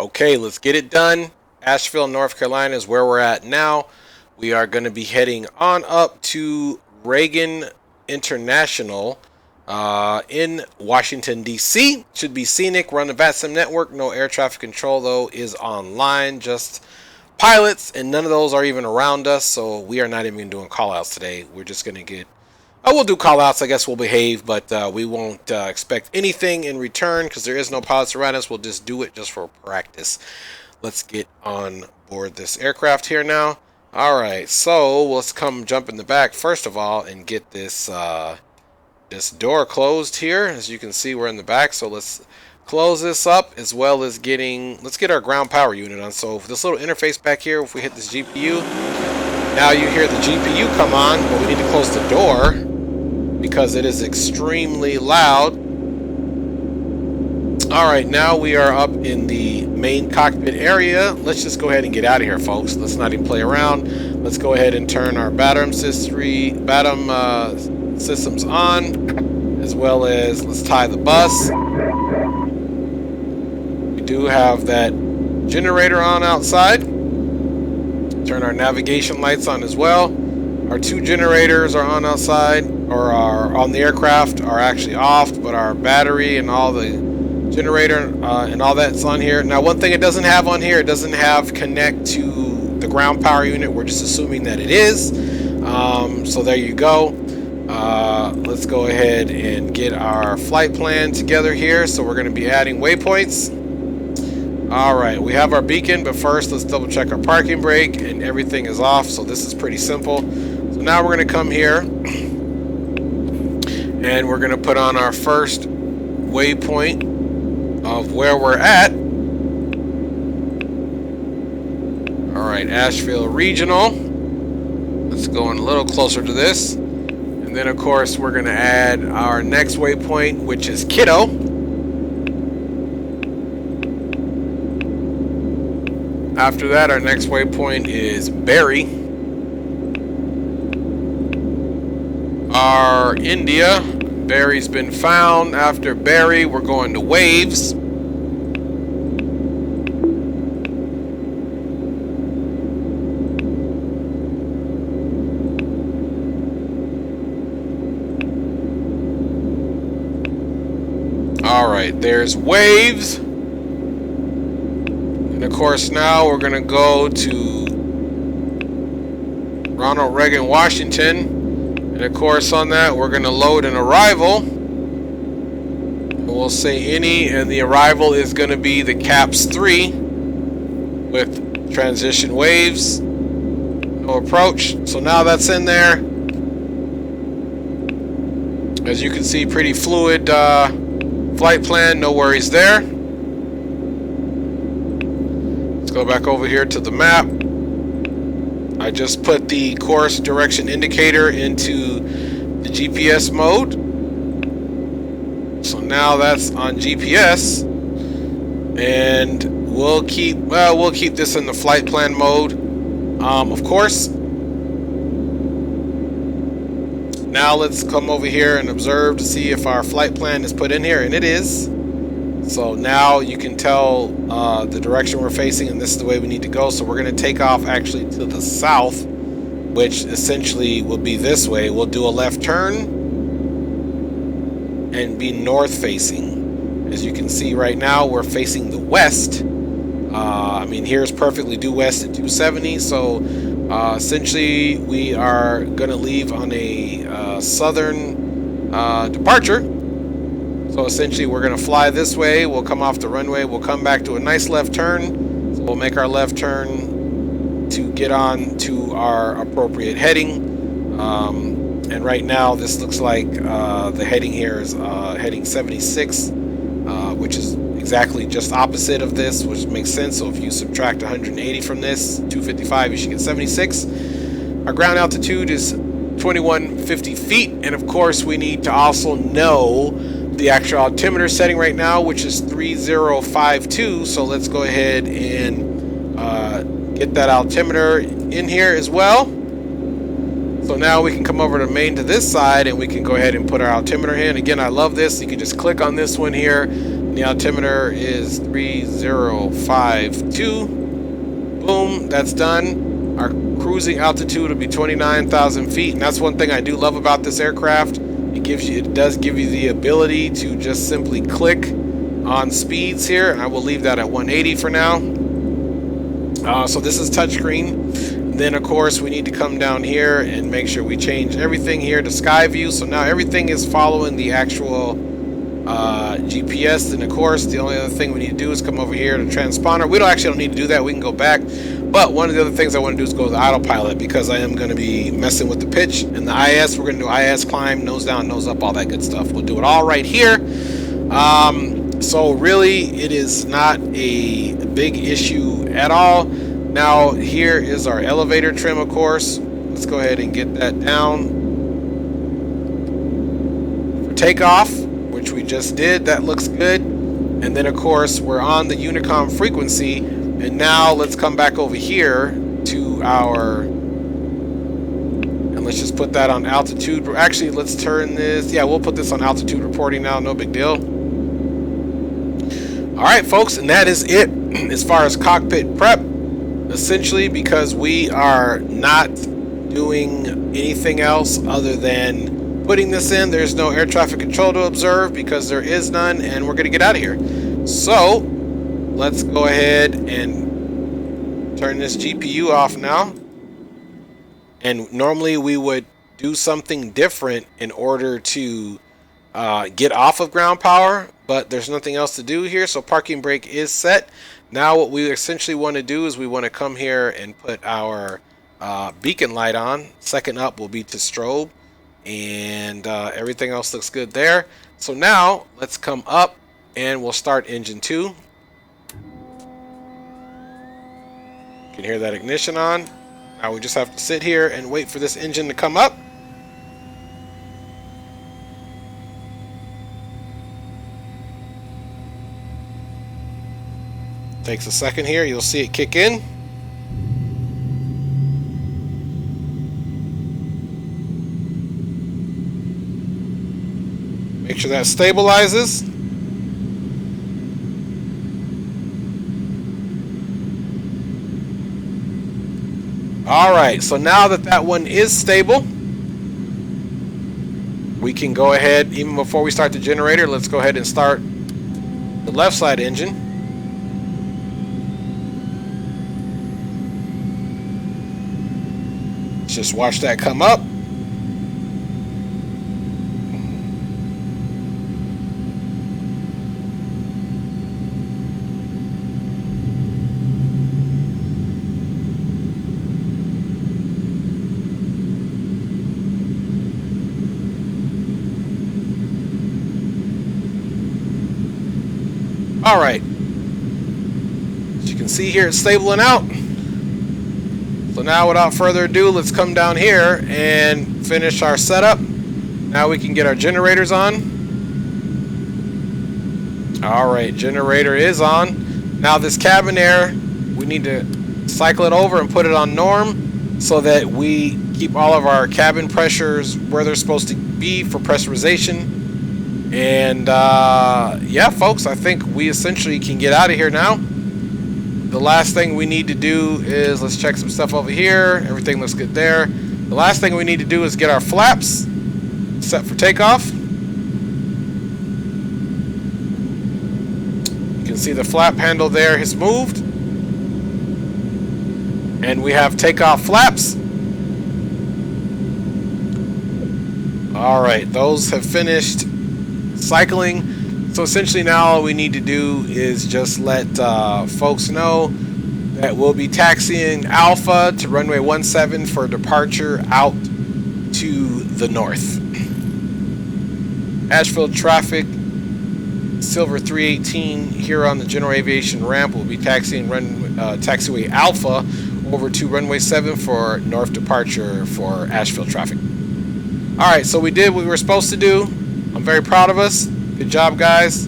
Okay, let's get it done. Asheville, North Carolina is where we're at now. We are going to be heading on up to Reagan International in Washington, D.C. Should be scenic. Run the VATSIM network. No air traffic control, though, is online. Just pilots, and none of those are even around us, so we are not even doing call-outs today. We're just going to get... we'll do call-outs. I guess we'll behave, but we won't expect anything in return because there is no pilots around us. We'll just do it just for practice. Let's get on board this aircraft here now. All right, so let's come jump in the back first of all and get this this door closed here. As you can see, we're in the back, so let's close this up as well as let's get our ground power unit on. So this little interface back here, if we hit this GPU, now you hear the GPU come on, but we need to close the door because it is extremely loud. Alright, now we are up in the main cockpit area. Let's just go ahead and get out of here, folks. Let's not even play around. Let's go ahead and turn our BATM systems on, as well as let's tie the bus. We do have that generator on outside. Turn our navigation lights on as well. Our two generators are on outside, or are on the aircraft, are actually off, but our battery and all the generator and all that's on here. Now, one thing it doesn't have on here, it doesn't have connect to the ground power unit. We're just assuming that it is. So there you go. Let's go ahead and get our flight plan together here. So we're going to be adding waypoints. All right, we have our beacon, but first let's double check our parking brake, and everything is off. So this is pretty simple. So now we're going to come here and we're going to put on our first waypoint of where we're at. Alright, Asheville Regional. Let's go in a little closer to this. And then, of course, we're going to add our next waypoint, which is Kiddo. After that, our next waypoint is Barry. Our India. Barry's been found. After Barry, we're going to Waves. Alright, there's Waves. And of course now we're going to go to Ronald Reagan, Washington. And of course on that we're going to load an arrival. And we'll say any, and the arrival is going to be the CAPS 3 with transition waves. No approach. So now that's in there. As you can see, pretty fluid flight plan, no worries there. Let's go back over here to the map. I just put the course direction indicator into the GPS mode. So now that's on GPS, and we'll keep this in the flight plan mode. Of course. Now let's come over here and observe to see if our flight plan is put in here, and it is. So now you can tell the direction we're facing, and this is the way we need to go. So we're going to take off actually to the south, which essentially will be this way. We'll do a left turn and be north facing. As you can see right now, we're facing the west. I mean, here's perfectly due west at 270. So essentially we are going to leave on a southern departure. So essentially we're going to fly this way, we'll come off the runway, we'll come back to a nice left turn. So we'll make our left turn to get on to our appropriate heading. And right now this looks like the heading here is heading 76, which is exactly just opposite of this, which makes sense. So if you subtract 180 from this, 255, you should get 76. Our ground altitude is 2150 feet, and of course we need to also know the actual altimeter setting right now, which is 3052. So let's go ahead and get that altimeter in here as well. So now we can come over to this side, and we can go ahead and put our altimeter in. Again, I love this. You can just click on this one here, The altimeter is 3052. Boom, that's done. Our cruising altitude will be 29,000 feet, and that's one thing I do love about this aircraft. It does give you the ability to just simply click on speeds here. I will leave that at 180 for now. So this is touchscreen. Then of course we need to come down here and make sure we change everything here to sky view. So now everything is following the actual GPS. And of course the only other thing we need to do is come over here to transponder. We don't need to do that. We can go back. But one of the other things I want to do is go to the autopilot, because I am going to be messing with the pitch and the IS. We're going to do IS climb, nose down, nose up, all that good stuff. We'll do it all right here. So really it is not a big issue at all. Now here is our elevator trim, of course. Let's go ahead and get that down. For takeoff, which we just did, that looks good. And then of course we're on the Unicom frequency. And now let's come back over here to our, and let's just put that on altitude. Actually, let's turn this, yeah, we'll put this on altitude reporting now, no big deal. All right, folks, and that is it as far as cockpit prep. Essentially, because we are not doing anything else other than putting this in. There's no air traffic control to observe because there is none, and we're going to get out of here. So let's go ahead and turn this GPU off now. And normally we would do something different in order to get off of ground power, but there's nothing else to do here. So parking brake is set. Now what we essentially want to do is we want to come here and put our beacon light on. Second up will be to strobe, and everything else looks good there. So now let's come up and we'll start engine 2. You can hear that ignition on. Now we just have to sit here and wait for this engine to come up. Takes a second here, you'll see it kick in. Make sure that stabilizes. Alright, so now that one is stable, we can go ahead, even before we start the generator, let's go ahead and start the left side engine. Just watch that come up. All right. As you can see here, it's stabling out. So now without further ado, let's come down here and finish our setup. Now we can get our generators on. Alright, generator is on. Now this cabin air, we need to cycle it over and put it on norm so that we keep all of our cabin pressures where they're supposed to be for pressurization. And yeah, folks, I think we essentially can get out of here now. The last thing we need to do is, let's check some stuff over here. Everything looks good there. The last thing we need to do is get our flaps set for takeoff. You can see the flap handle there has moved. And we have takeoff flaps. Alright, those have finished cycling. So essentially now all we need to do is just let folks know that we'll be taxiing Alpha to runway 17 for departure out to the north. Asheville traffic, Silver 318 here on the general aviation ramp. We'll be taxiing taxiway Alpha over to runway 7 for north departure for Asheville traffic. Alright, so we did what we were supposed to do. I'm very proud of us. Good job, guys.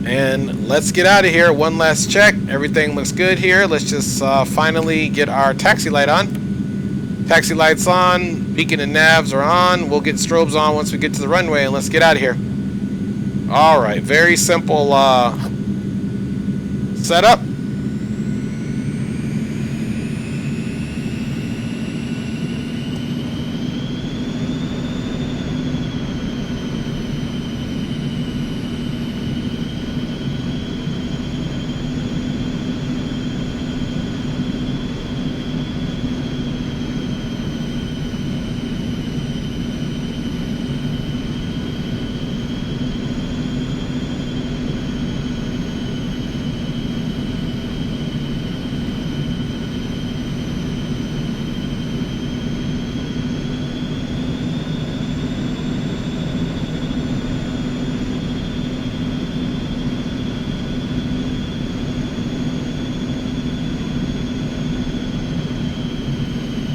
And let's get out of here. One last check. Everything looks good here. Let's just finally get our taxi light on. Taxi light's on. Beacon and navs are on. We'll get strobes on once we get to the runway, and let's get out of here. All right, very simple setup.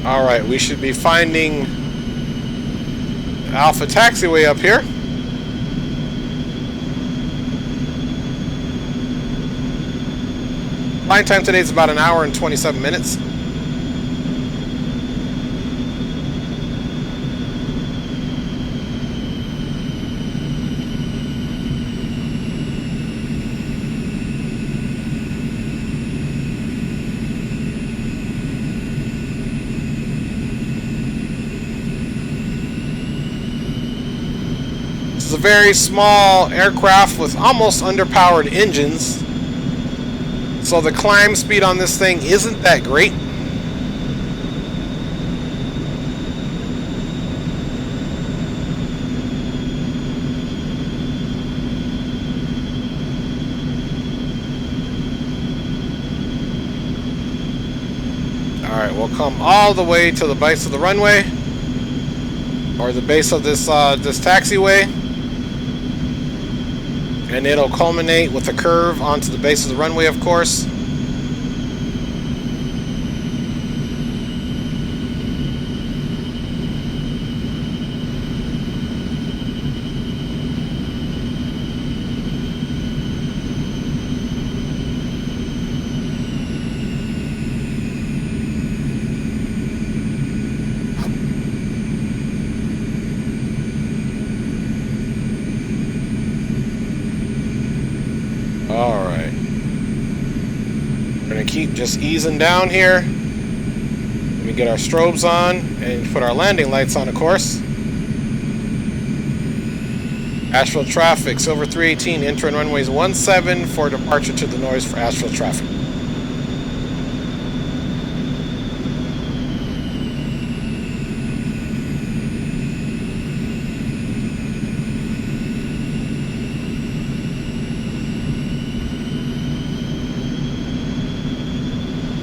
All right, we should be finding Alpha Taxiway up here. Flying time today is about an hour and 27 minutes. This is a very small aircraft with almost underpowered engines, so the climb speed on this thing isn't that great. Alright, we'll come all the way to the base of the runway, or the base of this taxiway, and it'll culminate with a curve onto the base of the runway, of course. Alright. We're going to keep just easing down here. Let me get our strobes on and put our landing lights on, of course. Asheville traffic, Silver 318, entering runways 17 for departure to the noise for Asheville traffic.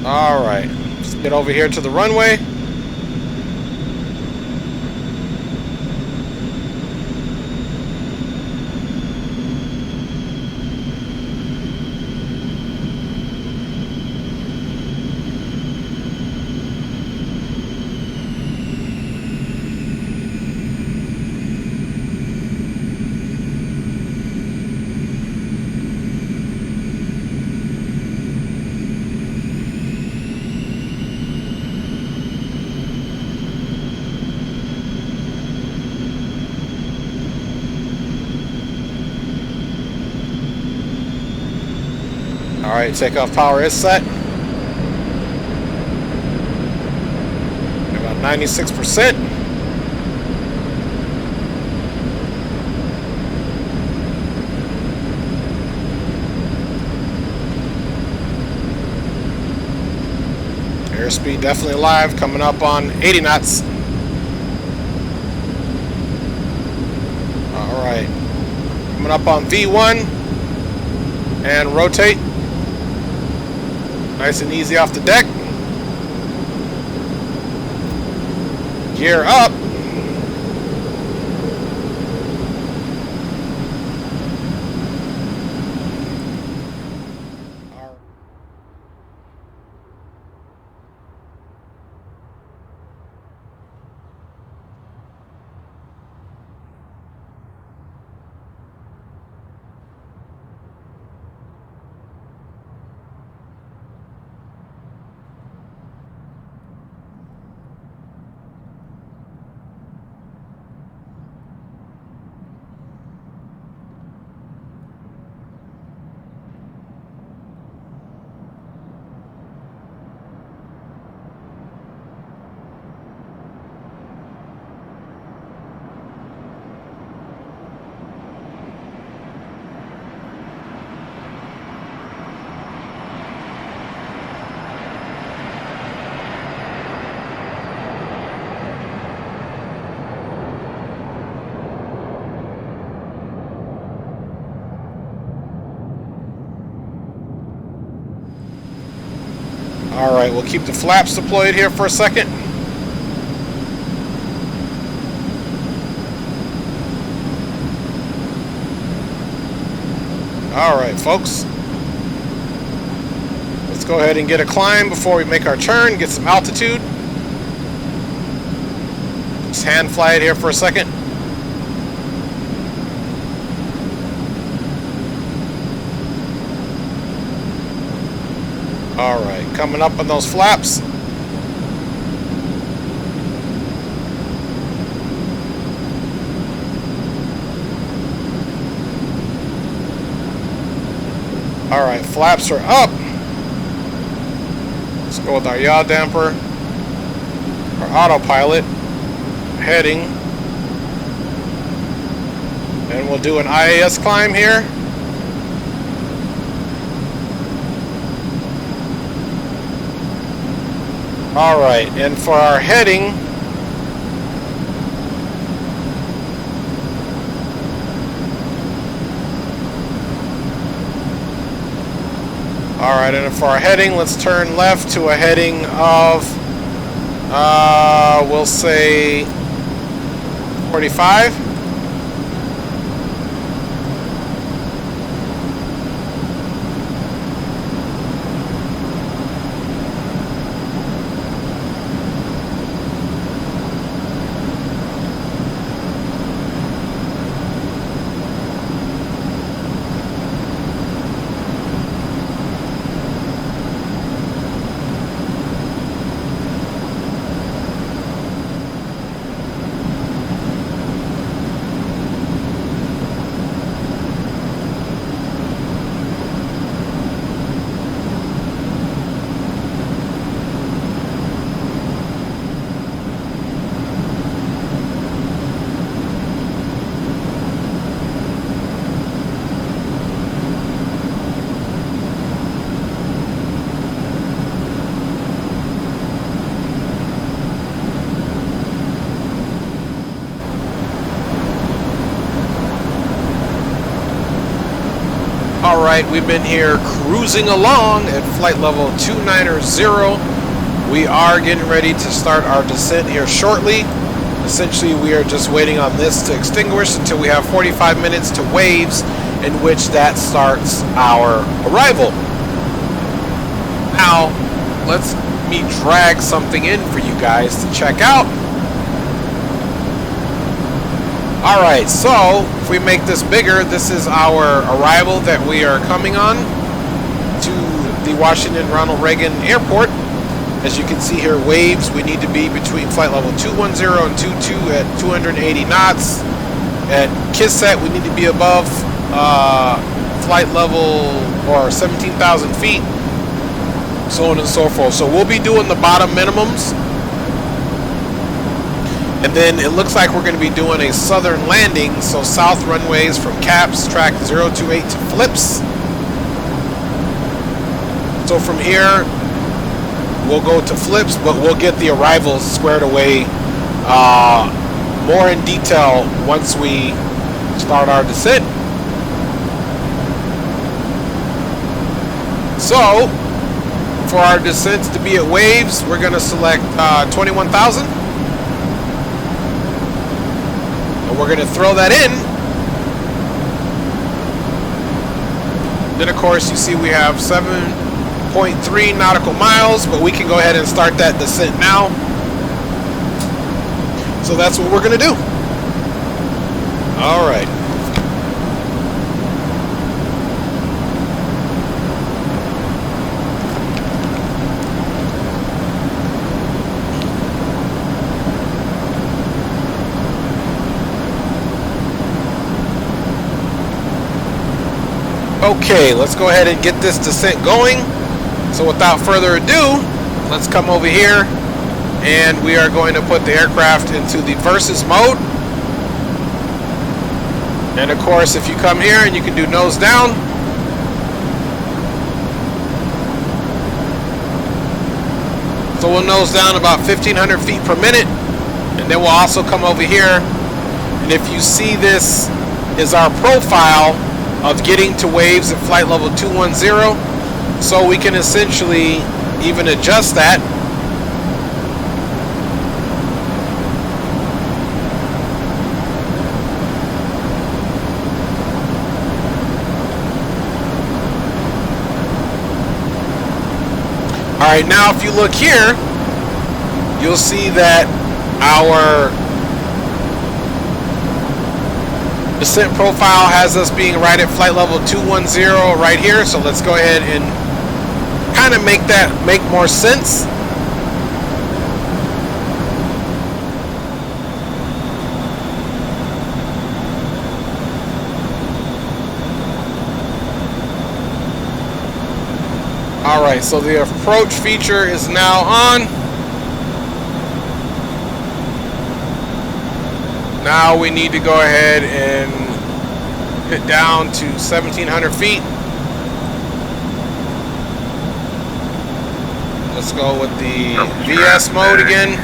Alright, let's get over here to the runway. Alright, takeoff power is set. About 96%. Airspeed definitely live, coming up on 80 knots. Alright, coming up on V1 and rotate. Nice and easy off the deck. Gear up. All right, we'll keep the flaps deployed here for a second. All right, folks. Let's go ahead and get a climb before we make our turn, get some altitude. Just hand fly it here for a second. All right, coming up on those flaps. All right, flaps are up. Let's go with our yaw damper, our autopilot, heading, and we'll do an IAS climb here. All right, and for our heading, let's turn left to a heading of, we'll say 45. All right, we've been here cruising along at flight level 290. We are getting ready to start our descent here shortly. Essentially, we are just waiting on this to extinguish until we have 45 minutes to waves, in which that starts our arrival. Now, let's me drag something in for you guys to check out. All right, so if we make this bigger, this is our arrival that we are coming on to the Washington Ronald Reagan Airport. As you can see here, waves, we need to be between flight level 210 and 22 at 280 knots. At KISSET, we need to be above flight level or 17,000 feet, so on and so forth. So we'll be doing the bottom minimums. And then it looks like we're going to be doing a southern landing, so south runways from CAPS, track 028 to Flips. So from here, we'll go to Flips, but we'll get the arrivals squared away more in detail once we start our descent. So, for our descents to be at waves, we're going to select 21,000. We're going to throw that in. Then of course you see we have 7.3 nautical miles, but we can go ahead and start that descent now. So that's what we're going to do. All right. Okay, let's go ahead and get this descent going. So without further ado, let's come over here and we are going to put the aircraft into the versus mode. And of course, if you come here and you can do nose down. So we'll nose down about 1,500 feet per minute. And then we'll also come over here. And if you see, this is our profile of getting to waves at flight level 210. So we can essentially even adjust that. Alright, now if you look here, you'll see that our descent profile has us being right at flight level 210 right here. So let's go ahead and kind of make that make more sense. Alright, so the approach feature is now on. Now we need to go ahead and hit down to 1,700 feet. Let's go with the VS mode again.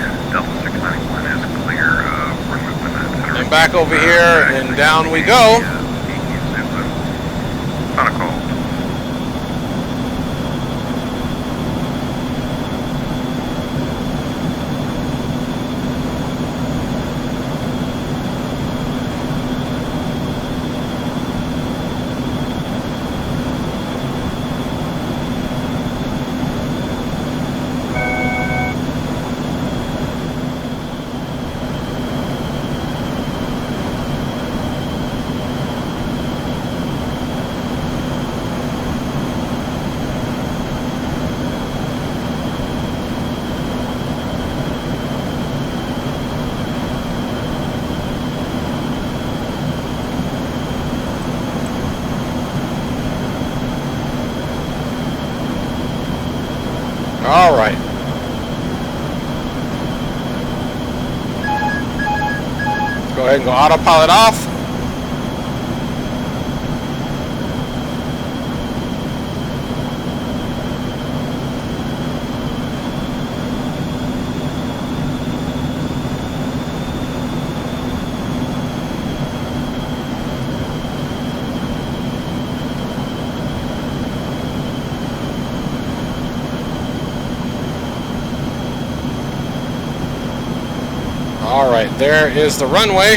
And back over here and down we go. All right. Go ahead and go autopilot off. All right, there is the runway.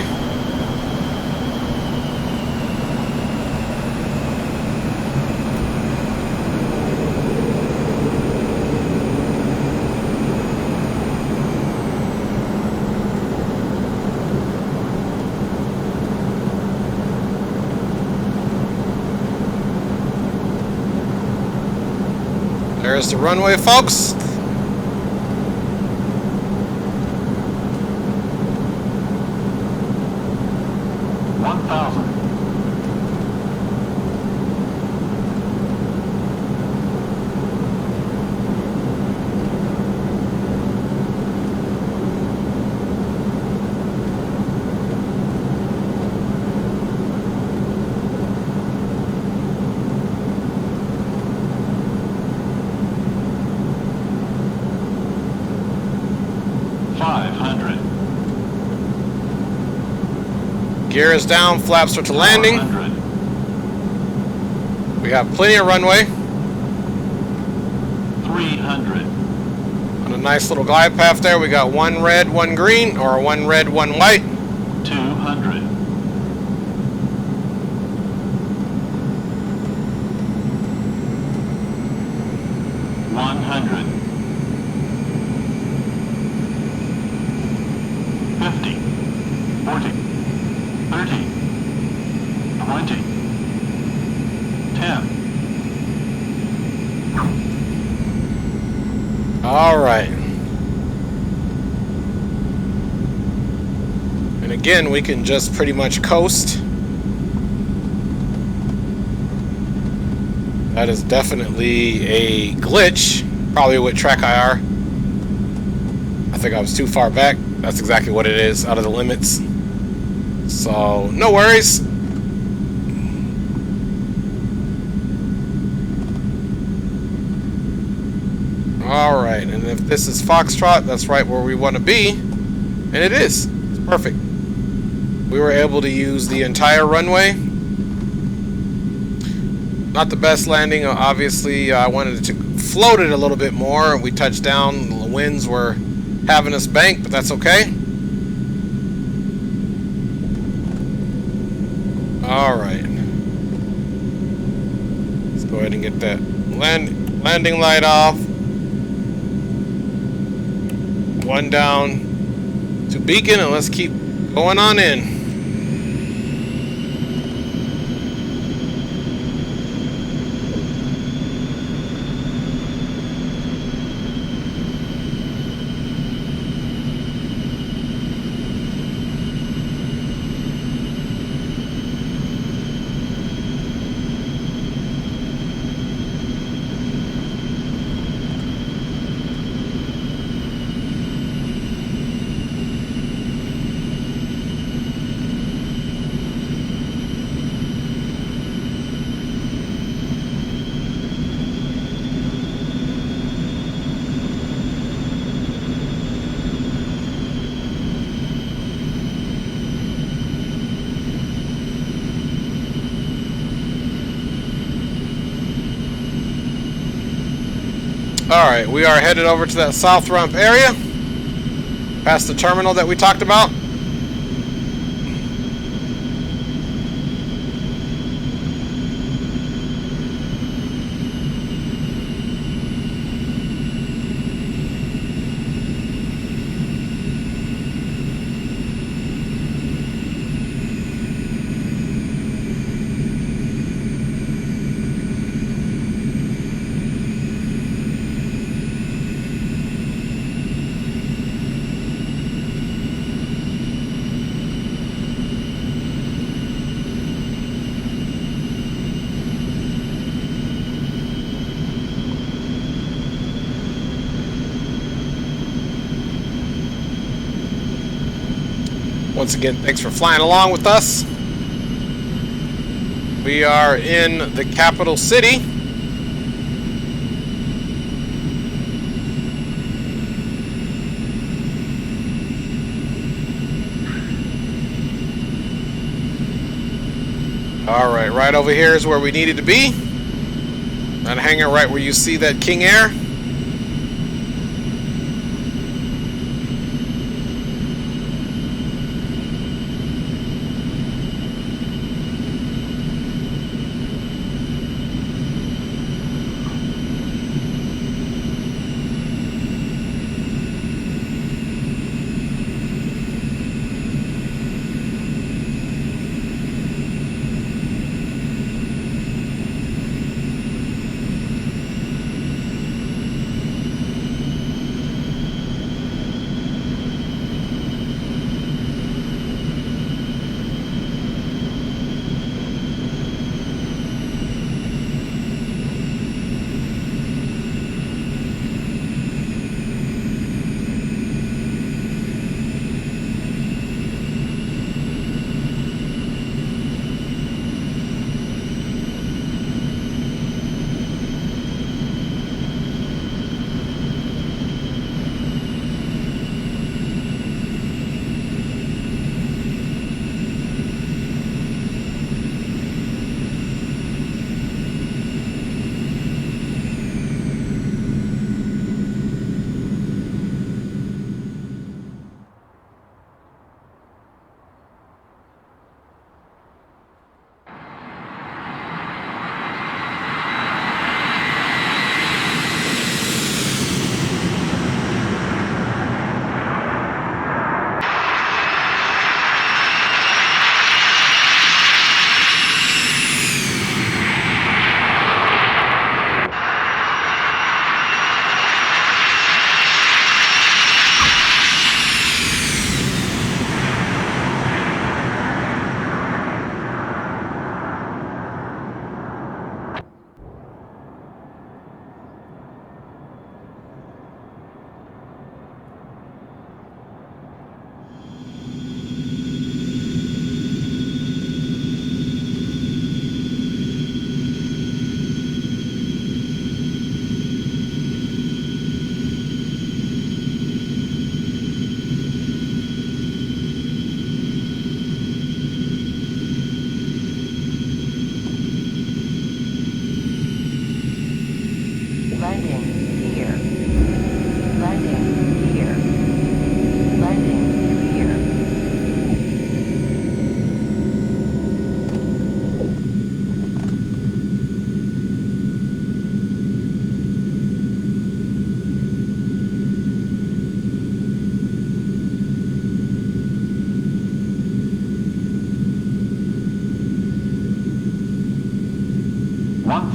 There's the runway, folks. Gear is down, flaps are to landing. We have plenty of runway. 300. On a nice little glide path there, we got one red, one green, or one red, one white. 200. 100. 50. 40. 30, 20, 10. All right. And again, we can just pretty much coast. That is definitely a glitch, probably with track IR. I think I was too far back. That's exactly what it is, out of the limits. So, no worries. Alright, and if this is Foxtrot, that's right where we want to be. And it is. It's perfect. We were able to use the entire runway. Not the best landing, obviously. I wanted to floated a little bit more. We touched down. The winds were having us bank, but that's okay. All right. Let's go ahead and get that landing light off. One down to beacon, and let's keep going on in. Alright, we are headed over to that south rump area, past the terminal that we talked about. Once again, thanks for flying along with us. We are in the capital city. All right, right over here is where we needed to be. And hang it right where you see that King Air.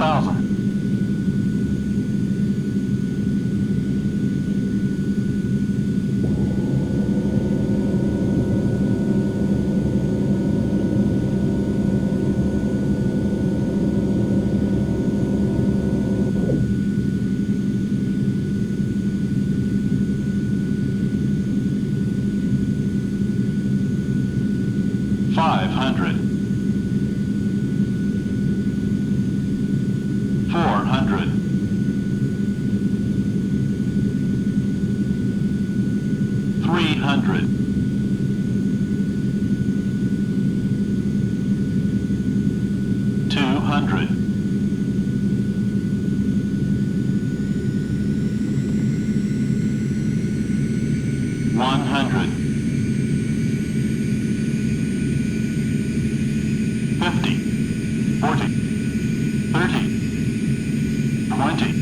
1,000. 500. 400. 300. 200. 100. 50, 40, 30, 20,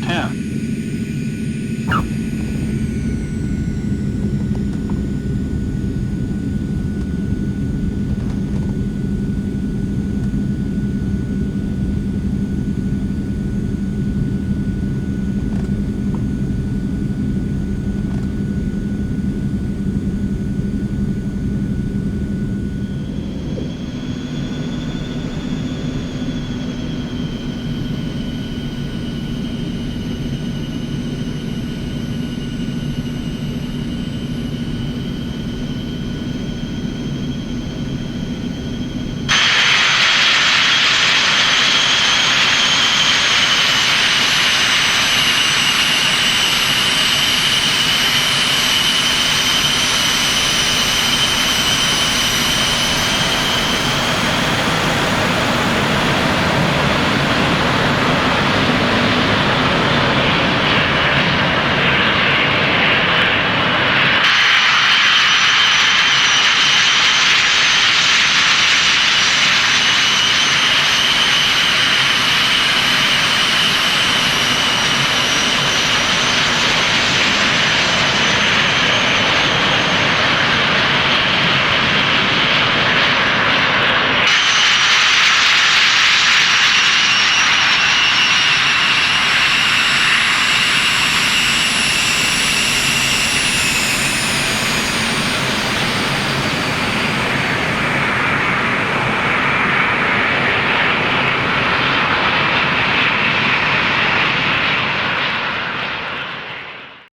10.